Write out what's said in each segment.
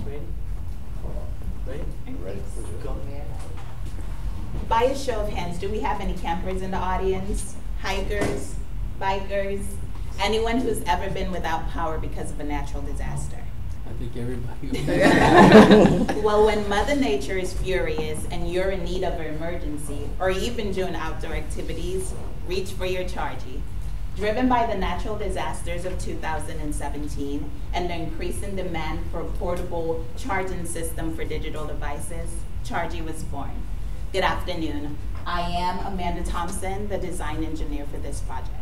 Ready? Ready? Ready? Go. By a show of hands, do we have any campers in the audience? Hikers, bikers, anyone who's ever been without power because of a natural disaster? I think everybody. Well, when Mother Nature is furious and you're in need of an emergency, or even doing outdoor activities, reach for your Chargy. Driven by the natural disasters of 2017 and the increasing demand for a portable charging system for digital devices, Chargy was born. Good afternoon. I am Amanda Thompson, the design engineer for this project.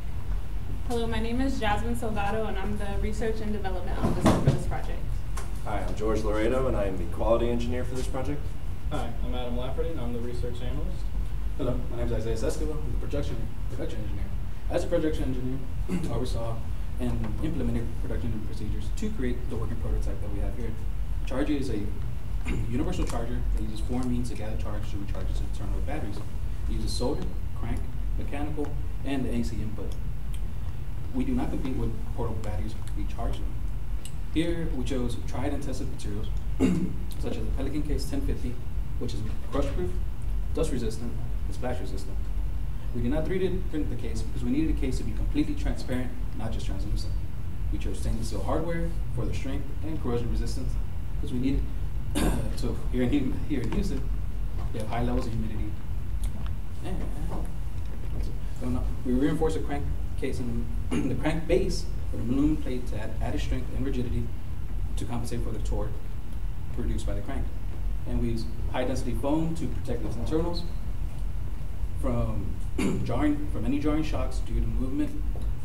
Hello, my name is Jasmine Salgado, and I'm the research and development officer for this project. Hi, I'm George Laredo, and I'm the quality engineer for this project. Hi, I'm Adam Lafferty, and I'm the research analyst. Hello, my name is Isaiah Escobar. I'm the production engineer. As a production engineer, I oversaw and implemented production procedures to create the working prototype that we have here. Chargy is a universal charger that uses four means to gather charge to recharge its internal batteries. It uses solder, crank, mechanical, and the AC input. We do not compete with portable batteries, we charge them. Here we chose tried and tested materials such as the Pelican Case 1050, which is crush proof, dust resistant, and splash resistant. We did not 3D print the case because we needed a case to be completely transparent, not just translucent. We chose stainless steel hardware for the strength and corrosion resistance because we needed to, here in Houston, we have high levels of humidity. And we reinforced the crank case and the crank base with an aluminum plate to add added strength and rigidity to compensate for the torque produced by the crank. And we use high density foam to protect its internals from any jarring shocks due to movement,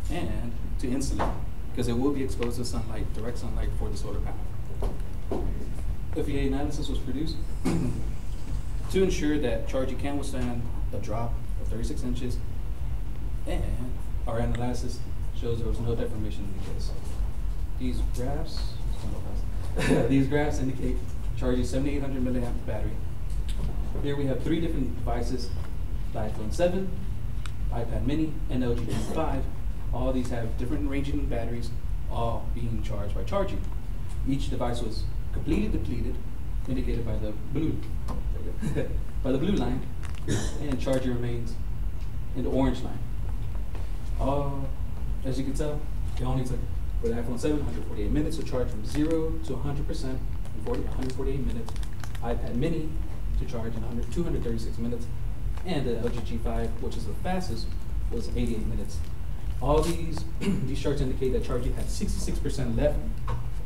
and to insulate because it will be exposed to sunlight, direct sunlight for the solar panel. FEA analysis was produced to ensure that Chargy can withstand a drop of 36 inches, and our analysis shows there was no deformation in the case. These graphs indicate Chargy's 7,800 milliamp battery. Here we have three different devices: the iPhone 7, iPad mini, and LG G5. All these have different ranging batteries, all being charged by Chargy. Each device was completely depleted, indicated by the blue line, and Chargy remains in the orange line. As you can tell, it only took, for the iPhone 7, 148 minutes to charge from 0 to 100% in 148 minutes. iPad mini to charge in 236 minutes. And the LG G5, which is the fastest, was 88 minutes. All these charts indicate that Chargy had 66% left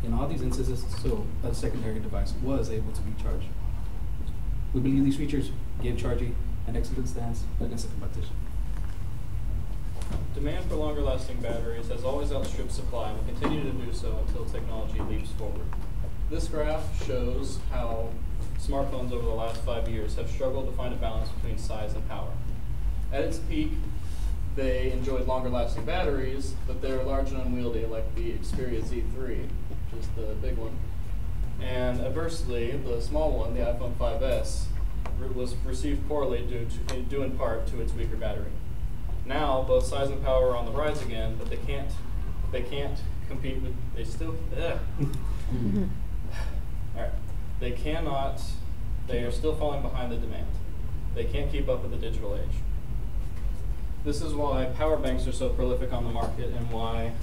in all these instances, so a secondary device was able to be charged. We believe these features give Chargy an excellent stance against the competition. Demand for longer lasting batteries has always outstripped supply and will continue to do so until technology leaps forward. This graph shows how smartphones over the last 5 years have struggled to find a balance between size and power. At its peak, they enjoyed longer lasting batteries, but they were large and unwieldy, like the Xperia Z3, which is the big one. And adversely, the small one, the iPhone 5S, was received poorly due in part to its weaker battery. Now, both size and power are on the rise again, but they can't compete with, all right. They are still falling behind the demand. They can't keep up with the digital age. This is why power banks are so prolific on the market and why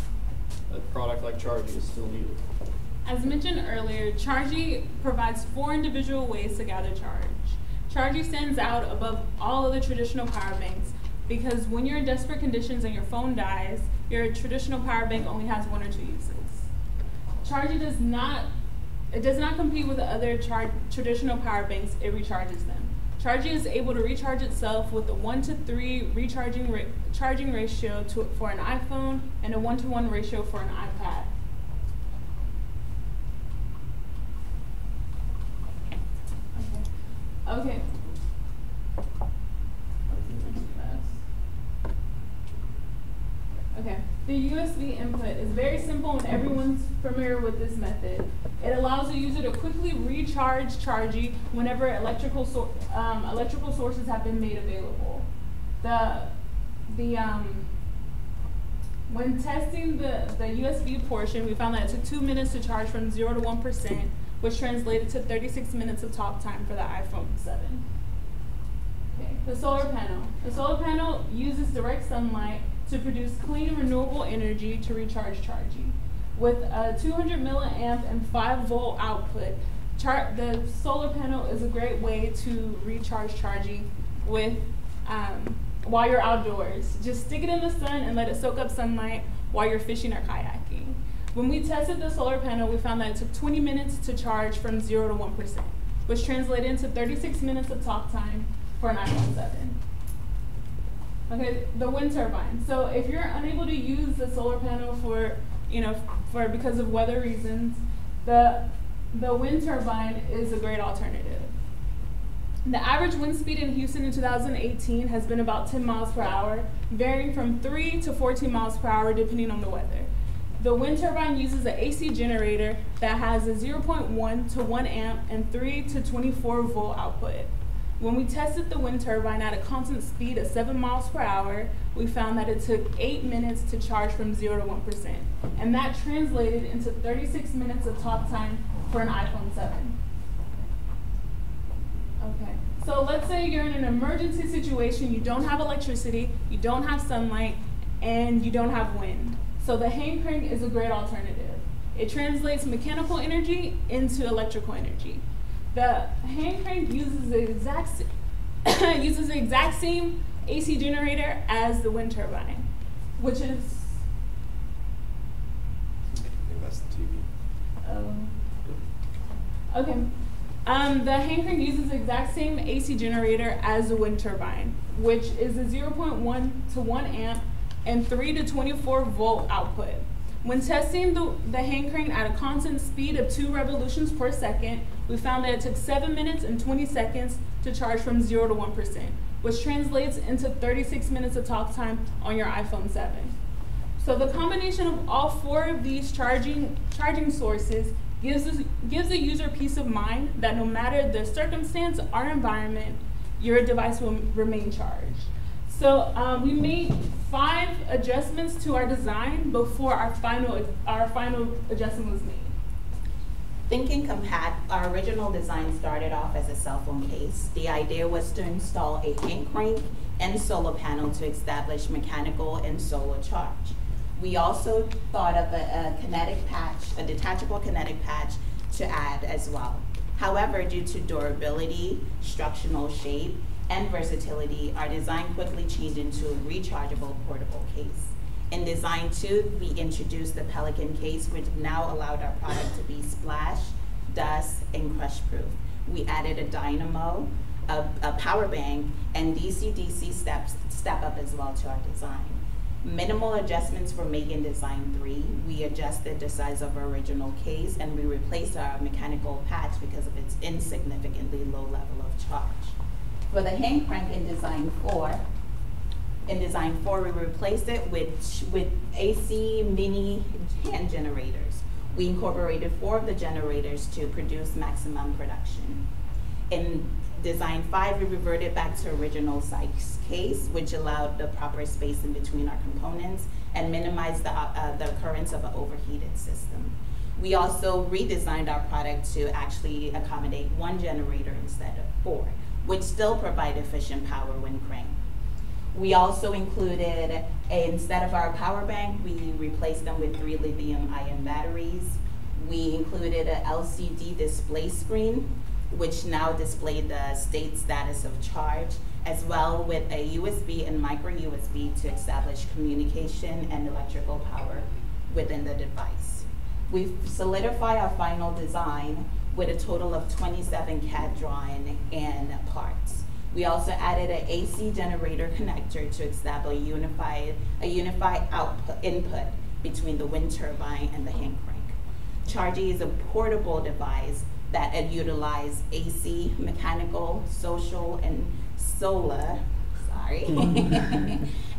a product like Chargy is still needed. As mentioned earlier, Chargy provides 4 individual ways to gather charge. Chargy stands out above all other traditional power banks because when you're in desperate conditions and your phone dies, your traditional power bank only has 1 or 2 uses. Chargy does not compete with the other traditional power banks, it recharges them. Chargy is able to recharge itself with a 1-to-3 charging ratio for an iPhone and a 1-to-1 ratio for an iPad. Okay. Okay. The USB input is very simple and everyone's familiar with this method. It allows the user to quickly recharge Chargy whenever electrical sources have been made available. When testing the USB portion, we found that it took 2 minutes to charge from 0 to 1%, which translated to 36 minutes of talk time for the iPhone 7. Okay, the solar panel. The solar panel uses direct sunlight to produce clean, renewable energy to recharge charging. With a 200 milliamp and 5 volt output, the solar panel is a great way to recharge charging with while you're outdoors. Just stick it in the sun and let it soak up sunlight while you're fishing or kayaking. When we tested the solar panel, we found that it took 20 minutes to charge from 0 to 1%, which translated into 36 minutes of talk time for an iPhone 7. Okay, the wind turbine. So if you're unable to use the solar panel because of weather reasons, the wind turbine is a great alternative. The average wind speed in Houston in 2018 has been about 10 miles per hour, varying from 3 to 14 miles per hour depending on the weather. The wind turbine uses an AC generator that has a 0.1 to 1 amp and 3 to 24 volt output. When we tested the wind turbine at a constant speed of 7 miles per hour, we found that it took 8 minutes to charge from 0 to 1%. And that translated into 36 minutes of talk time for an iPhone 7. Okay, so let's say you're in an emergency situation, you don't have electricity, you don't have sunlight, and you don't have wind. So the hand crank is a great alternative. It translates mechanical energy into electrical energy. The hand crank uses the exact same AC generator as the wind turbine, which is. I think that's the TV. Okay. The hand crank uses the exact same AC generator as the wind turbine, which is a 0.1 to 1 amp and 3 to 24 volt output. When testing the hand crank at a constant speed of 2 revolutions per second, we found that it took 7 minutes and 20 seconds to charge from 0 to 1%, which translates into 36 minutes of talk time on your iPhone 7. So the combination of all 4 of these charging sources gives the user peace of mind that no matter the circumstance or environment, your device will remain charged. So we made 5 adjustments to our design before our final adjustment was made. Thinking compact, our original design started off as a cell phone case. The idea was to install a hand crank and solar panel to establish mechanical and solar charge. We also thought of a kinetic patch, a detachable kinetic patch to add as well. However, due to durability, structural shape, and versatility, our design quickly changed into a rechargeable portable case. In design 2, we introduced the Pelican case, which now allowed our product to be splash, dust, and crush proof. We added a dynamo, a power bank, and DC-DC step up as well to our design. Minimal adjustments were made in design 3. We adjusted the size of our original case, and we replaced our mechanical patch because of its insignificantly low level of charge. For the hand crank in design 4, we replaced it with AC mini hand generators. We incorporated 4 of the generators to produce maximum production. In design 5, we reverted back to original size case, which allowed the proper space in between our components and minimized the occurrence of an overheated system. We also redesigned our product to actually accommodate 1 generator instead of 4, which still provide efficient power when cranked. We also included, instead of our power bank, we replaced them with 3 lithium-ion batteries. We included an LCD display screen, which now displayed the state status of charge, as well with a USB and micro USB to establish communication and electrical power within the device. We've solidified our final design with a total of 27 CAD drawing and parts. We also added an AC generator connector to establish a unified input between the wind turbine and the hand crank. Chargy is a portable device that utilize AC, mechanical, social, and solar,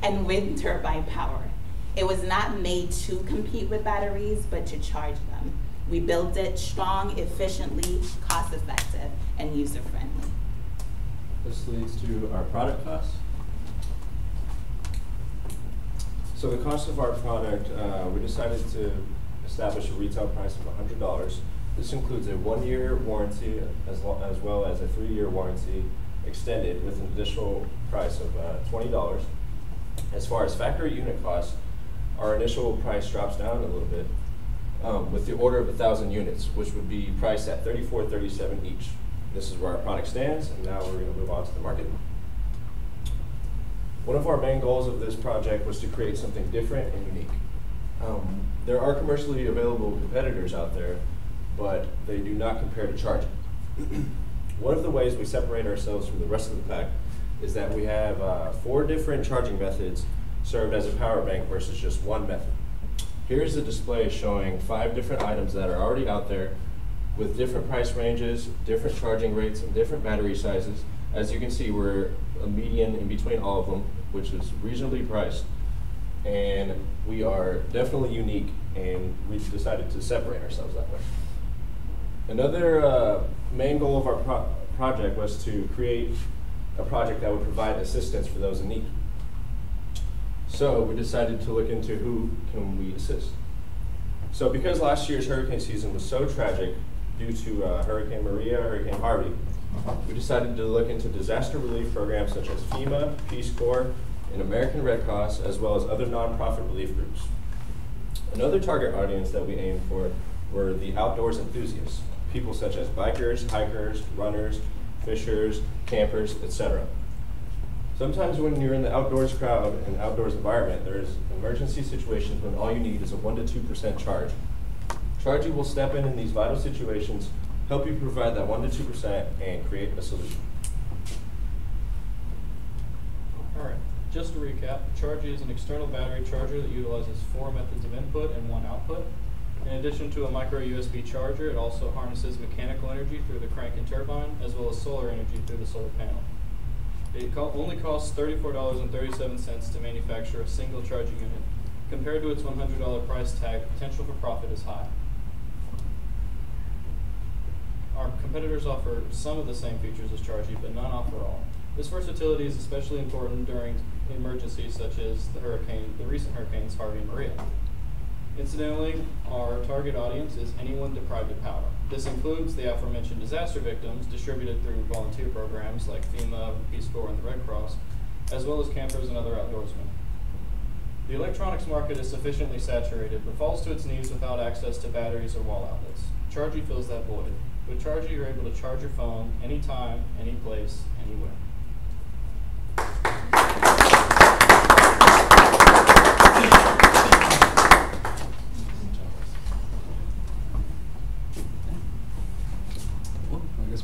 and wind turbine power. It was not made to compete with batteries, but to charge them. We built it strong, efficiently, cost-effective, and user-friendly. This leads to our product costs. So the cost of our product, we decided to establish a retail price of $100. This includes a 1-year warranty as well as a 3-year warranty extended with an additional price of $20. As far as factory unit costs, our initial price drops down a little bit with the order of 1,000 units, which would be priced at $34.37 each. This is where our product stands, and now we're going to move on to the market. One of our main goals of this project was to create something different and unique. There are commercially available competitors out there, but they do not compare to charging. One of the ways we separate ourselves from the rest of the pack is that we have 4 different charging methods served as a power bank versus just one method. Here's a display showing 5 different items that are already out there with different price ranges, different charging rates, and different battery sizes. As you can see, we're a median in between all of them, which is reasonably priced. And we are definitely unique, and we've decided to separate ourselves that way. Another main goal of our project was to create a project that would provide assistance for those in need. So we decided to look into who can we assist. So because last year's hurricane season was so tragic due to Hurricane Maria, Hurricane Harvey, we decided to look into disaster relief programs such as FEMA, Peace Corps, and American Red Cross, as well as other nonprofit relief groups. Another target audience that we aimed for were the outdoors enthusiasts, people such as bikers, hikers, runners, fishers, campers, etc. Sometimes when you're in the outdoors crowd and outdoors environment, there's emergency situations when all you need is a 1 to 2% charge. Chargy will step in these vital situations, help you provide that 1 to 2%, and create a solution. All right, just to recap, Chargy is an external battery charger that utilizes 4 methods of input and 1 output. In addition to a micro USB charger, it also harnesses mechanical energy through the crank and turbine, as well as solar energy through the solar panel. It only costs $34.37 to manufacture a single charging unit. Compared to its $100 price tag, potential for profit is high. Our competitors offer some of the same features as Chargy, but none offer all. This versatility is especially important during emergencies such as the recent hurricanes Harvey and Maria. Incidentally, our target audience is anyone deprived of power. This includes the aforementioned disaster victims distributed through volunteer programs like FEMA, Peace Corps, and the Red Cross, as well as campers and other outdoorsmen. The electronics market is sufficiently saturated, but falls to its knees without access to batteries or wall outlets. Chargy fills that void. With Chargy, you're able to charge your phone anytime, any place, anywhere.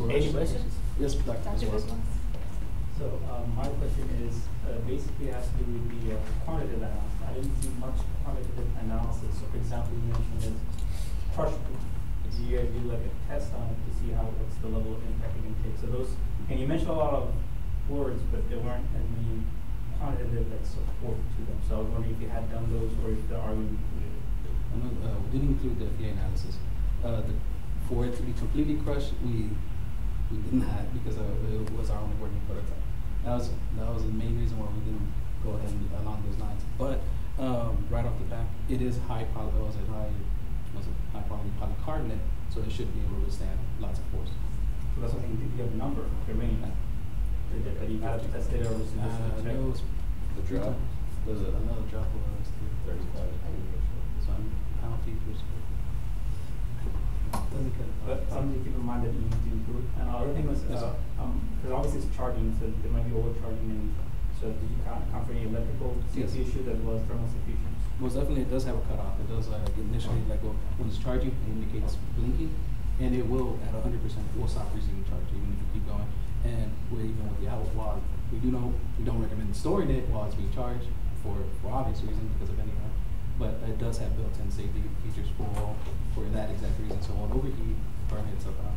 Any questions? Yes, Dr. So my question is basically has to do with the quantitative analysis. I didn't see much quantitative analysis. So for example, you mentioned is crush proof. Do you guys do like a test on it to see what's the level of impact it can take? So those, and you mentioned a lot of words, but there weren't any quantitative support to them. So I was wondering if you had done those or if there are included. We didn't include the FEA analysis. For it to be completely crushed, we didn't have because it was our only working prototype. That was the main reason why we didn't go ahead and along those lines. But right off the bat, it is high quality polycarbonate, so it should be able to withstand lots of force. So that's something you have a number, the range that you have to test it or was it just check? No, The drop? Was it another drop was 35. So pound feet per square. But something to keep in mind that you need to improve. And the other thing was, because obviously it's charging, so there might be overcharging. And so did you count for any electrical safety issues as well as thermal safety issues? Most definitely, it does have a cutoff. It does initially, when it's charging, it indicates blinking, and it will at 100% will stop receiving charge even if you keep going. And even with the outlet wall, we don't recommend storing it while it's being charged for obvious reasons because of anyone. But it does have built-in safety features for that exact reason. So on overheat, burn itself out.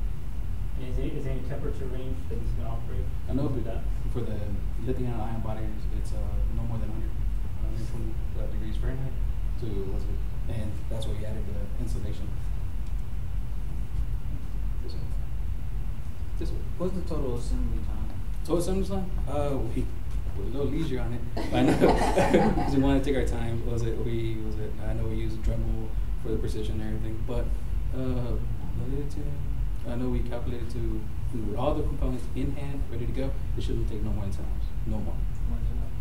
And is there any temperature range that it's going to operate? I know for the lithium-ion batteries, it's no more than 120 degrees Fahrenheit and that's where we added the insulation. This way. What's the total assembly time? Total assembly time? We put a little leisure on it. I know because we want to take our time. I know we use Dremel for the precision and everything, but calculated to, I know we calculated to, with all the components in hand, ready to go, it shouldn't take no more than 10 hours. No more.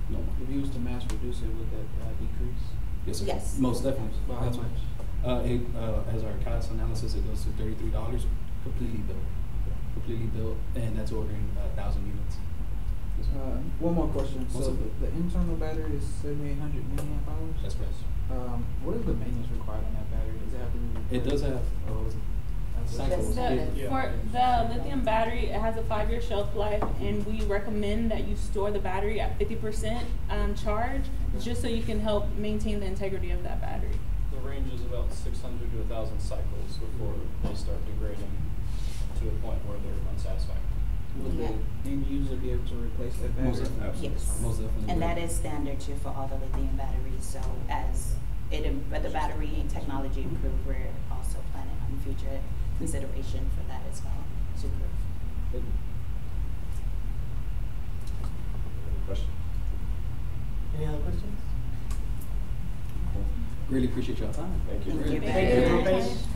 No more. If you was to mass reduce it, would that decrease? Yes, sir. Yes. Most definitely. By how That's much? As our cost analysis, it goes to $33, completely built. Completely built, and that's ordering 1,000 units. Yes, sir. One more question. What's So up? the internal battery is 7,800 milliamp hours? That's right. What is the maintenance required on that battery? Does it have to be? It does have, cycles. For the lithium battery, it has a 5-year shelf life, and we recommend that you store the battery at 50% charge, just so you can help maintain the integrity of that battery. The range is about 600 to 1,000 cycles before they start degrading to a point where they're unsatisfying. Would Yeah. the end user be able to replace that battery? Most definitely. Yes. Most definitely. And that is standard too for all the lithium batteries, so as the battery technology improve, we're also planning on future consideration for that as well, to improve. Question? Any other questions? Really appreciate your time. Thank you. Thank you Thank you very for your much. patience.